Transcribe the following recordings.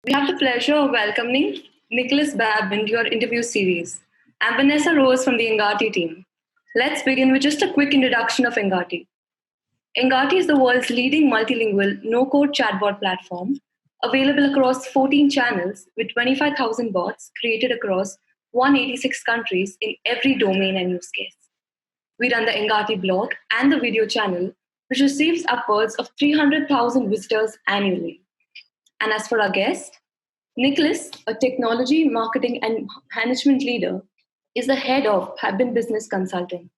We have the pleasure of welcoming Nicolas Babin to your interview series. I'm Vanessa Rose from the Engati team. Let's begin with just a quick introduction of Engati. Engati is the world's leading multilingual no-code chatbot platform, available across 14 channels with 25,000 bots created across 186 countries in every domain and use case. We run the Engati blog and the video channel, which receives upwards of 300,000 visitors annually. And as for our guest, Nicolas, a technology, marketing, and management leader, is the head of Babin Business Consulting.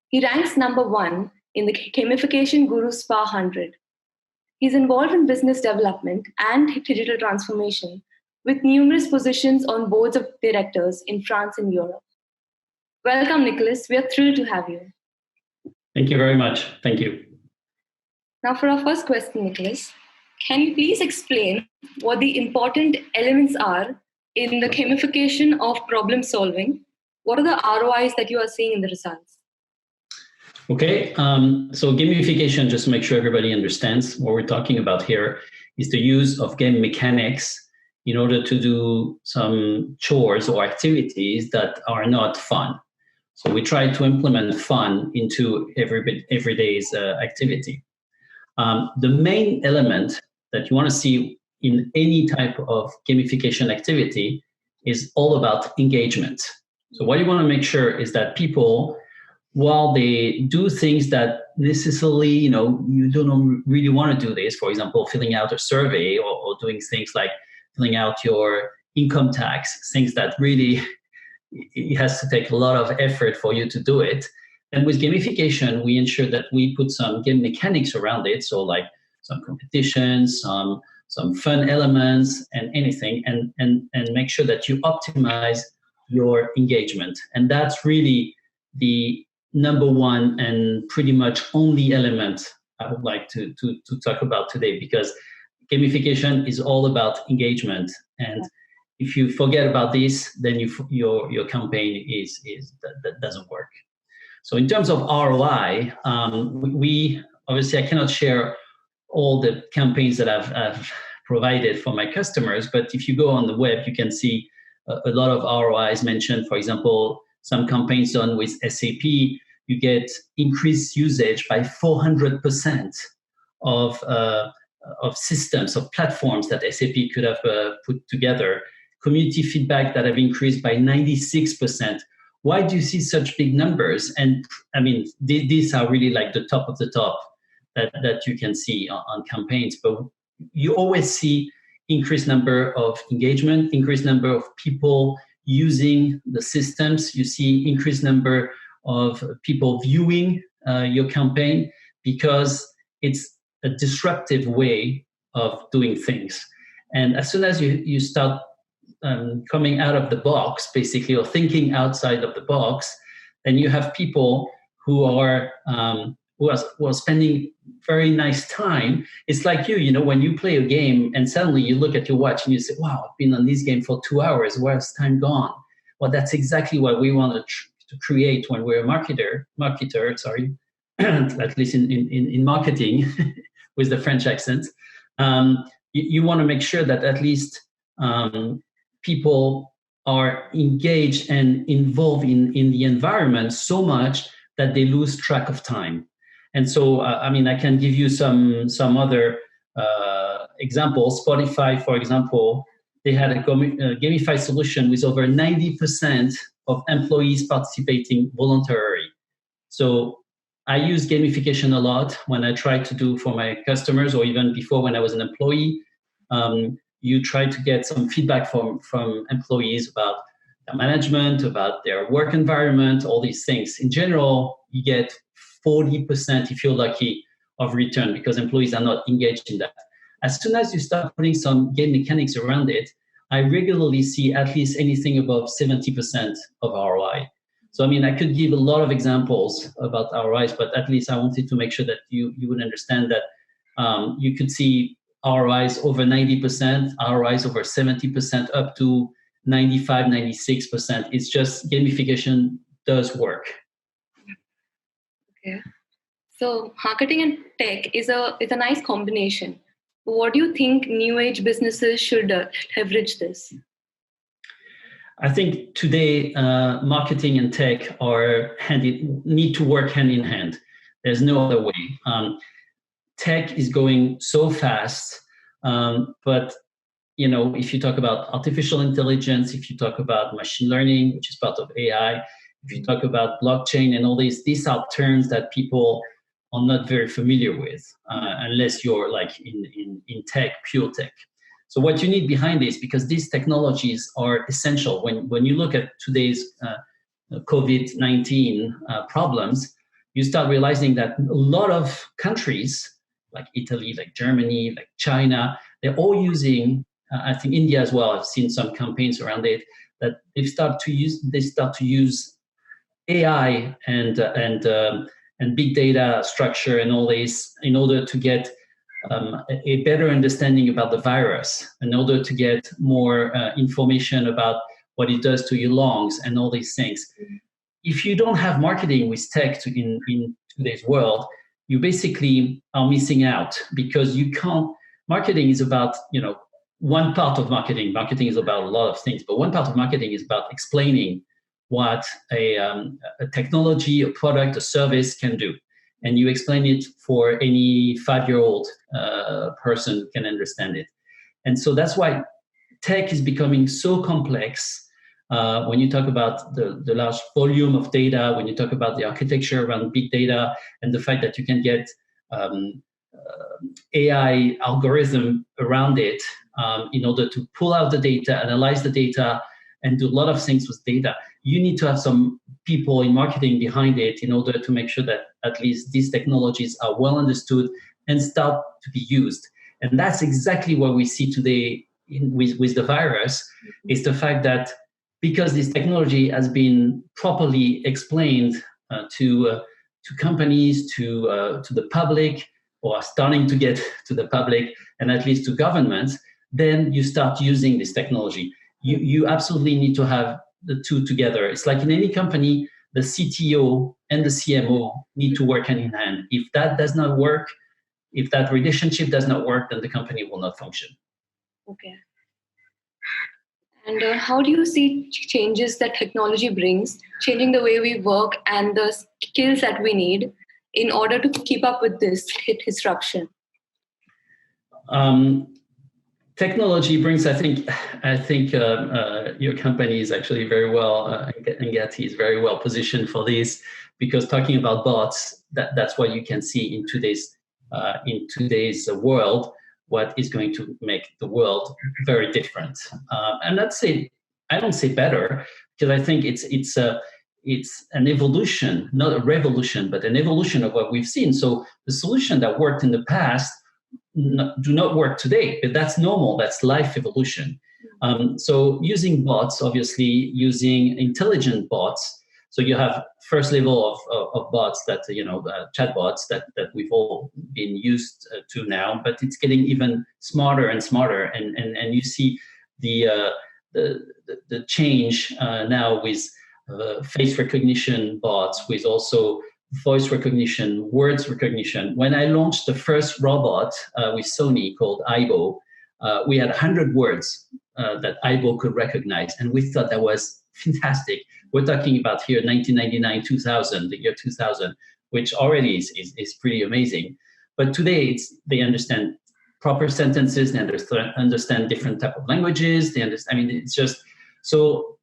He ranks number 1 in the Gamification Guru Spa 100. He's involved in business development and digital transformation with numerous positions on boards of directors in France and Europe. Welcome, Nicolas. We are thrilled to have you. Thank you very much. Thank you. Now, for our first question, Nicolas, can you please explain what the important elements are in the gamification of problem solving? What are the ROIs that you are seeing in the results? Okay, so gamification, just to make sure everybody understands what we're talking about here, is the use of game mechanics in order to do some chores or activities that are not fun. So we try to implement fun into every day's activity. The main element that you want to see in any type of gamification activity is all about engagement. So what you want to make sure is that people, while they do things that necessarily, you don't really want to do this, for example, filling out a survey or doing things like filling out your income tax, things that really, it has to take a lot of effort for you to do it. And with gamification, we ensure that we put some game mechanics around it. So like some competitions, some fun elements and anything, and make sure that you optimize your engagement. And that's really the number one and pretty much only element I would like to talk about today, because gamification is all about engagement. And if you forget about this, then your campaign that doesn't work. So in terms of ROI, we obviously, I cannot share all the campaigns that I've provided for my customers, but if you go on the web, you can see a lot of ROIs mentioned. For example, some campaigns done with SAP, you get increased usage by 400% of systems, of platforms that SAP could have put together. Community feedback that have increased by 96%. Why do you see such big numbers? And I mean, these are really like the top of the top that you can see on campaigns. But you always see increased number of engagement, increased number of people using the systems. You see increased number of people viewing your campaign, because it's a disruptive way of doing things. And as soon as you start coming out of the box, basically, or thinking outside of the box, then you have people who are spending very nice time. It's like when you play a game and suddenly you look at your watch and you say, wow, I've been on this game for 2 hours. Where's time gone? Well, that's exactly what we want to create when we're a marketer, at least in marketing with the French accent. You want to make sure that at least people are engaged and involved in the environment so much that they lose track of time. And so, I can give you some other examples. Spotify, for example, they had a gamified solution with over 90% of employees participating voluntarily. So I use gamification a lot when I try to do for my customers, or even before when I was an employee. You try to get some feedback from employees about their management, about their work environment, all these things. In general, you get 40%, if you're lucky, of return, because employees are not engaged in that. As soon as you start putting some game mechanics around it, I regularly see at least anything above 70% of ROI. So, I could give a lot of examples about ROIs, but at least I wanted to make sure that you would understand that you could see ROIs over 90%, ROIs over 70%, up to 95, 96%. It's just gamification does work. Okay. So marketing and tech is a nice combination. What do you think new age businesses should leverage this? I think today marketing and tech need to work hand in hand. There's no other way. Tech is going so fast, but if you talk about artificial intelligence, if you talk about machine learning, which is part of AI, if you talk about blockchain and all these are terms that people are not very familiar with, unless you're like in tech, pure tech. So what you need behind this, because these technologies are essential. When you look at today's COVID-19 problems, you start realizing that a lot of countries, like Italy, like Germany, like China, they're all using, I think India as well, I've seen some campaigns around it, that they start to use AI and big data structure and all this in order to get a better understanding about the virus, in order to get more information about what it does to your lungs and all these things. If you don't have marketing with tech in today's world, you basically are missing out, because you can't. Marketing is about, one part of marketing. Marketing is about a lot of things, but one part of marketing is about explaining what a technology, a product, a service can do. And you explain it for any 5-year-old person who can understand it. And so that's why tech is becoming so complex. When you talk about the large volume of data, when you talk about the architecture around big data, and the fact that you can get AI algorithm around it in order to pull out the data, analyze the data, and do a lot of things with data, you need to have some people in marketing behind it in order to make sure that at least these technologies are well understood and start to be used. And that's exactly what we see today with the virus, is the fact that because this technology has been properly explained to companies, to the public, or starting to get to the public, and at least to governments, then you start using this technology. You absolutely need to have the two together. It's like in any company, the CTO and the CMO need to work hand in hand. If that does not work, if that relationship does not work, then the company will not function. Okay. And how do you see changes that technology brings, changing the way we work and the skills that we need in order to keep up with this disruption? Technology brings, I think your company is actually very well, Engati is very well positioned for this, because talking about bots, that's what you can see in today's world, what is going to make the world very different. And I don't say better, because I think it's an evolution, not a revolution, but an evolution of what we've seen. So the solution that worked in the past do not work today, but that's normal. That's life evolution. So using bots, obviously using intelligent bots. So you have first level of bots that, chatbots that we've all been used to now, but it's getting even smarter and smarter. And you see the change now with face recognition bots, with also voice recognition, words recognition. When I launched the first robot with Sony called Aibo, we had 100 words that Aibo could recognize, and we thought that was fantastic. We're talking about here 1999, 2000, the year 2000, which already is pretty amazing. But today they understand proper sentences, they understand different type of languages, it's just so.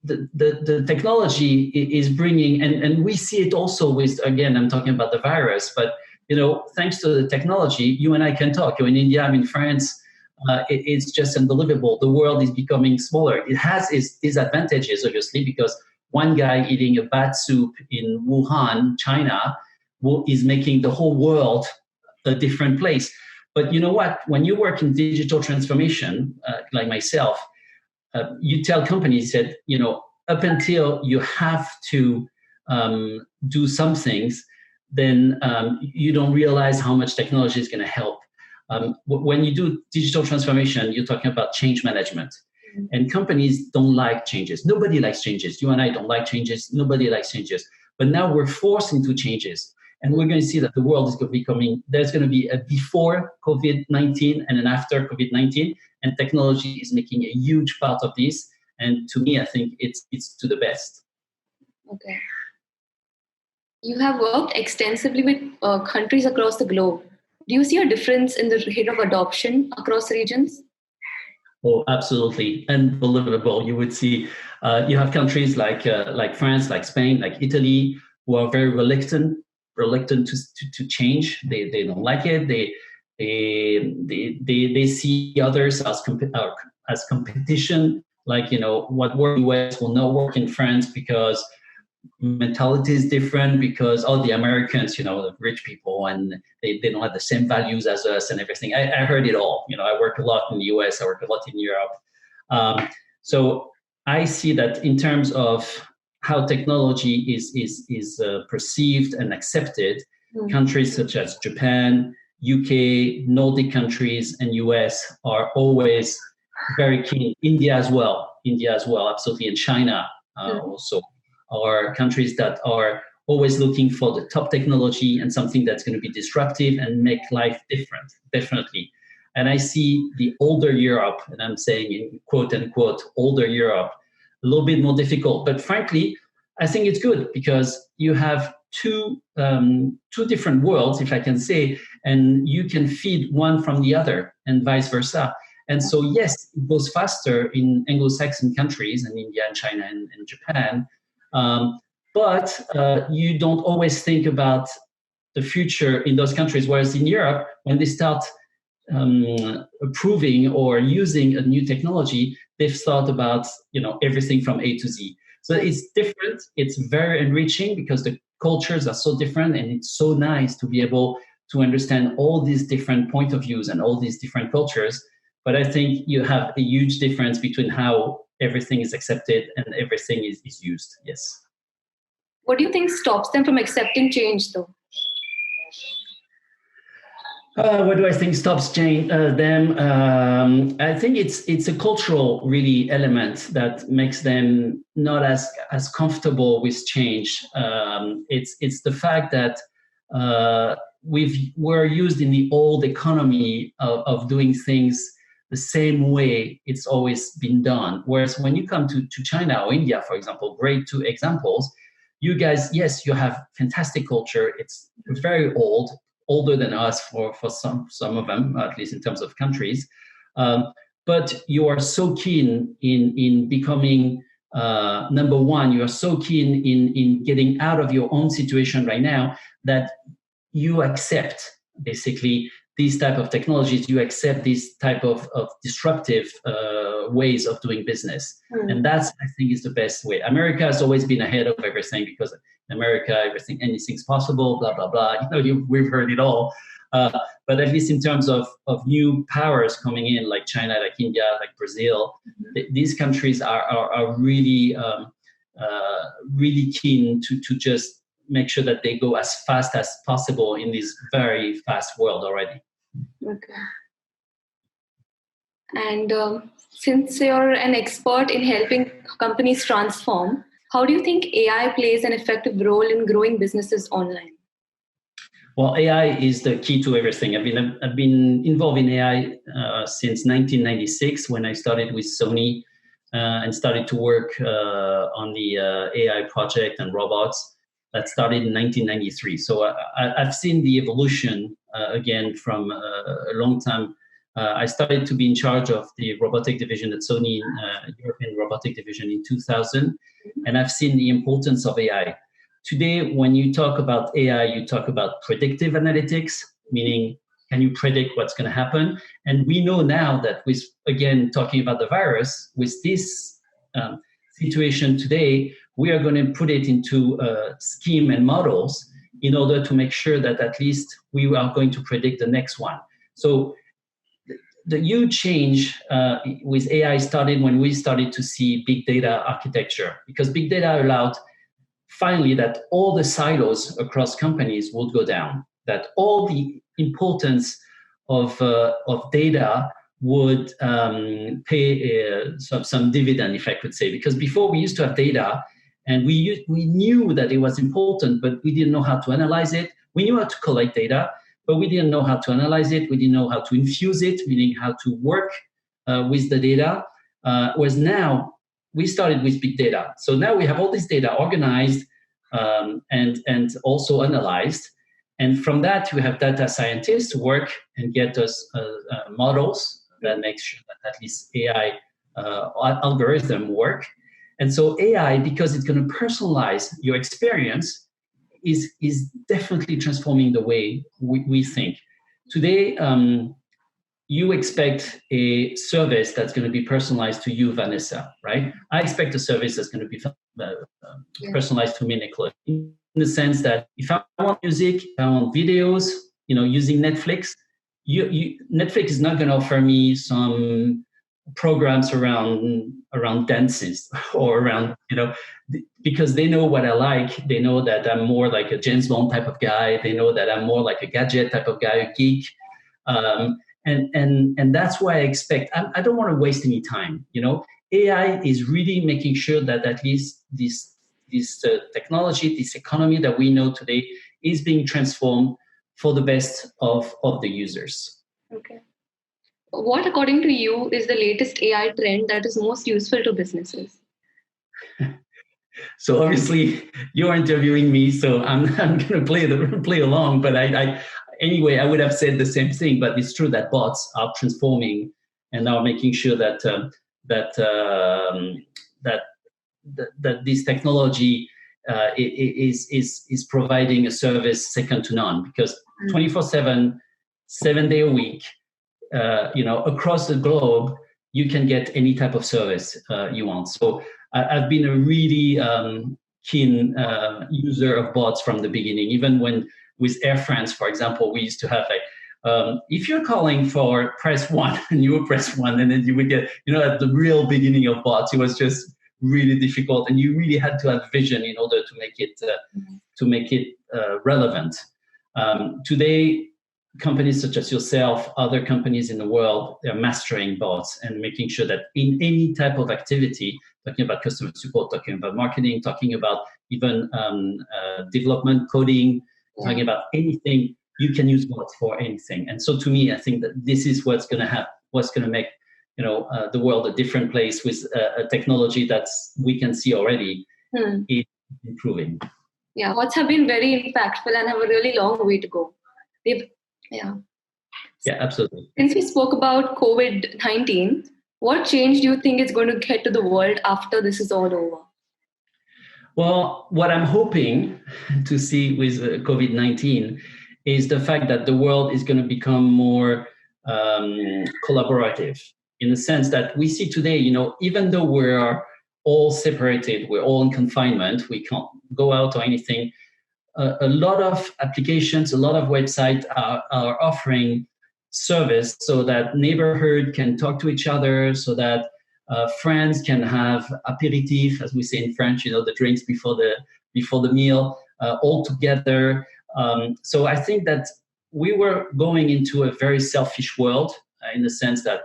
The technology is bringing, and we see it also with, again, I'm talking about the virus, but thanks to the technology, you and I can talk. You're in India, I'm in France. It's just unbelievable. The world is becoming smaller. It has its disadvantages, obviously, because one guy eating a bad soup in Wuhan, China, is making the whole world a different place. But you know what? When you work in digital transformation, like myself, you tell companies that, up until you have to do some things, then you don't realize how much technology is going to help. When you do digital transformation, you're talking about change management. And companies don't like changes. Nobody likes changes. You and I don't like changes. Nobody likes changes. But now we're forced into changes. And we're going to see that the world is becoming, there's going to be a before COVID-19 and an after COVID-19, and technology is making a huge part of this. And to me, I think it's to the best. Okay. You have worked extensively with countries across the globe. Do you see a difference in the rate of adoption across regions? Oh, absolutely. Unbelievable. You would see, you have countries like France, like Spain, like Italy, who are very reluctant to change. They don't like it. They see others as competition. Like, what works in the US will not work in France because mentality is different, because all the Americans, the rich people, and they don't have the same values as us and everything. I heard it all. I work a lot in the US, I work a lot in Europe. So I see that in terms of how technology is perceived and accepted, countries such as Japan, UK, Nordic countries, and US are always very keen. India as well, absolutely, and China also are countries that are always looking for the top technology and something that's going to be disruptive and make life different, definitely. And I see the older Europe, and I'm saying in quote unquote, older Europe, a little bit more difficult. But frankly, I think it's good because you have two different worlds, if I can say, and you can feed one from the other and vice versa. And so, yes, it goes faster in Anglo-Saxon countries and India and China and Japan. But you don't always think about the future in those countries. Whereas in Europe, when they start approving or using a new technology, they've thought about everything from A to Z. So it's different. It's very enriching because the cultures are so different, and it's so nice to be able to understand all these different point of views and all these different cultures. But I think you have a huge difference between how everything is accepted and everything is used. Yes. What do you think stops them from accepting change, though? What do I think stops them? I think it's a cultural really element that makes them not as comfortable with change. It's the fact that we're used in the old economy of doing things the same way it's always been done. Whereas when you come to China or India, for example, great two examples, you guys, yes, you have fantastic culture. It's very old, older than us for some of them, at least in terms of countries. But you are so keen in becoming number one. You are so keen in getting out of your own situation right now that you accept basically these type of technologies, you accept these type of disruptive ways of doing business. And that's, I think, is the best way. America has always been ahead of everything because in America, anything's possible, blah, blah, blah. We've heard it all. But at least in terms of new powers coming in, like China, like India, like Brazil, these countries are really, really keen to just make sure that they go as fast as possible in this very fast world already. Okay. And since you're an expert in helping companies transform, how do you think AI plays an effective role in growing businesses online? Well, AI is the key to everything. I've been involved in AI since 1996 when I started with Sony and started to work on the AI project and robots. That started in 1993. So I've seen the evolution again from a long time. I started to be in charge of the robotic division at Sony, European robotic division in 2000, and I've seen the importance of AI. Today, when you talk about AI, you talk about predictive analytics, meaning can you predict what's going to happen? And we know now that with, again, talking about the virus, with this situation today, we are going to put it into scheme and models in order to make sure that at least we are going to predict the next one. So the huge change with AI started when we started to see big data architecture, because big data allowed finally that all the silos across companies would go down, that all the importance of data would pay some dividend, if I could say, because before we used to have data and we knew that it was important, but we didn't know how to analyze it. We knew how to collect data, but we didn't know how to analyze it. We didn't know how to infuse it, meaning how to work with the data. Whereas now we started with big data. So now we have all this data organized and also analyzed. And from that, we have data scientists work and get us models that make sure that at least AI algorithm work. And so AI, because it's going to personalize your experience, is definitely transforming the way we think. Today, you expect a service that's going to be personalized to you, Vanessa, right? I expect a service that's going to be personalized to me, Nicolas, in the sense that if I want music, if I want videos, using Netflix, Netflix is not going to offer me some programs around dances or around, because they know what I like. They know that I'm more like a James Bond type of guy. They know that I'm more like a gadget type of guy, a geek. And that's why I expect, I don't want to waste any time. AI is really making sure that at least this technology, this economy that we know today is being transformed for the best of the users. Okay. What, according to you, is the latest AI trend that is most useful to businesses? So obviously you're interviewing me, so I'm going to play along. But anyway, I would have said the same thing. But it's true that bots are transforming and are making sure that this technology is providing a service second to none, because 24/7, 7 days a week, across the globe, you can get any type of service you want. So I've been a really keen user of bots from the beginning. Even when with Air France, for example, we used to have if you're calling for press 1 and you would press 1, and then you would get, at the real beginning of bots, it was just really difficult, and you really had to have vision in order to make it relevant. Today, companies such as yourself, other companies in the world, they're mastering bots and making sure that in any type of activity, talking about customer support, talking about marketing, talking about even development, coding, talking about anything, you can use bots for anything. And so to me, I think that this is what's going to make the world a different place, with a technology that's, we can see already is improving. Yeah, bots have been very impactful and have a really long way to go. Yeah, absolutely. Since we spoke about COVID-19, what change do you think is going to get to the world after this is all over? Well, what I'm hoping to see with COVID-19 is the fact that the world is going to become more collaborative, in the sense that we see today, even though we're all separated, we're all in confinement, we can't go out or anything, a lot of applications, a lot of websites are offering service so that neighborhood can talk to each other, so that friends can have aperitif, as we say in French, the drinks before the meal, all together. So I think that we were going into a very selfish world, in the sense that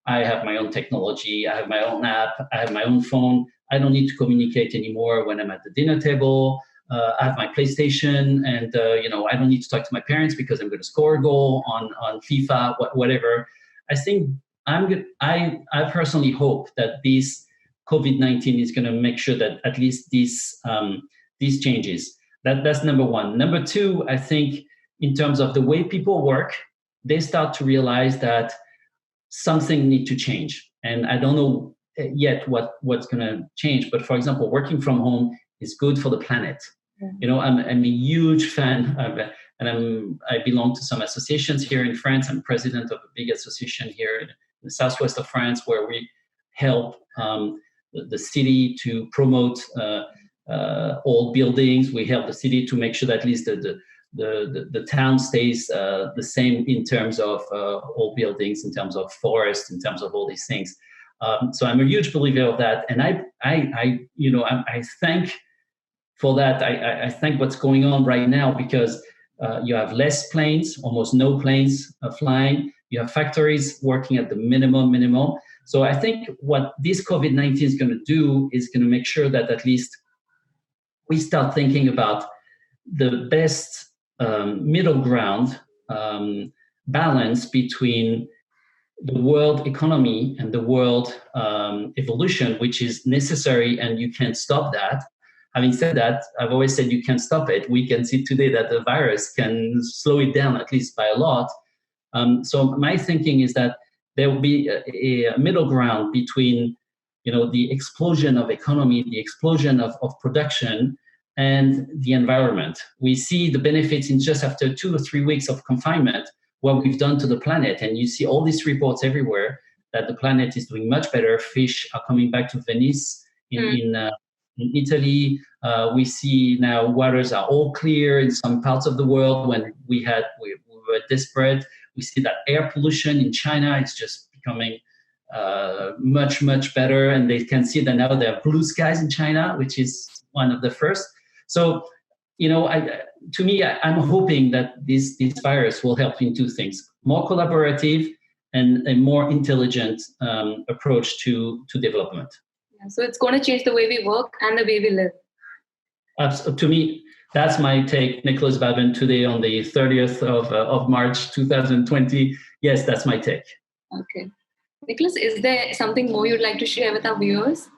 I have my own technology, I have my own app, I have my own phone. I don't need to communicate anymore when I'm at the dinner table. I have my PlayStation, and I don't need to talk to my parents because I'm going to score a goal on FIFA, whatever. I think I personally hope that this COVID-19 is going to make sure that at least these changes. That's number one. Number two, I think in terms of the way people work, they start to realize that something needs to change. And I don't know yet what's going to change. But for example, working from home is good for the planet. I'm a huge fan of, and I belong to some associations here in France. I'm president of a big association here in the southwest of France, where we help the city to promote old buildings. We help the city to make sure that at least the town stays the same in terms of old buildings, in terms of forest, in terms of all these things. So I'm a huge believer of that, and I thank for that. I think what's going on right now, because you have less planes, almost no planes flying. You have factories working at the minimum. So I think what this COVID-19 is going to do is going to make sure that at least we start thinking about the best middle ground balance between the world economy and the world evolution, which is necessary, and you can't stop that. Having said that, I've always said you can't stop it. We can see today that the virus can slow it down, at least by a lot. So my thinking is that there will be a middle ground between, the explosion of economy, the explosion of production, and the environment. We see the benefits in just after 2 or 3 weeks of confinement, what we've done to the planet. And you see all these reports everywhere that the planet is doing much better. Fish are coming back to Venice in Italy. We see now waters are all clear in some parts of the world when we were desperate. We see that air pollution in China is just becoming much, much better. And they can see that now there are blue skies in China, which is one of the first. So, I'm hoping that this virus will help in two things: more collaborative and a more intelligent approach to development. Yeah, so it's going to change the way we work and the way we live. To me, that's my take. Nicolas Babin, today on the 30th of March 2020. Yes, that's my take. Okay. Nicolas, is there something more you'd like to share with our viewers?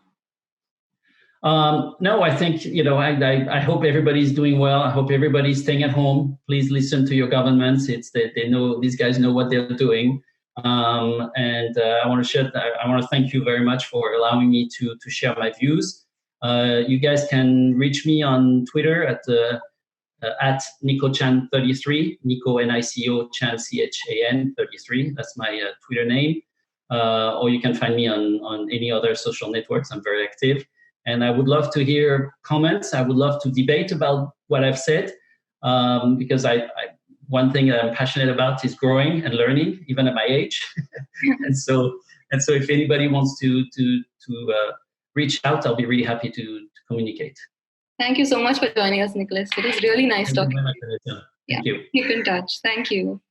No, I think, I hope everybody's doing well. I hope everybody's staying at home. Please listen to your governments. They know, these guys know what they're doing. And I want to thank you very much for allowing me to share my views. You guys can reach me on Twitter at NicoChan33, Nico Nico Chan CHAN 33. That's my Twitter name. Or you can find me on any other social networks. I'm very active. And I would love to hear comments. I would love to debate about what I've said, because one thing that I'm passionate about is growing and learning, even at my age. and so if anybody wants to reach out, I'll be really happy to communicate. Thank you so much for joining us, Nicolas. It was really nice talking to you. Thank you. Keep in touch. Thank you.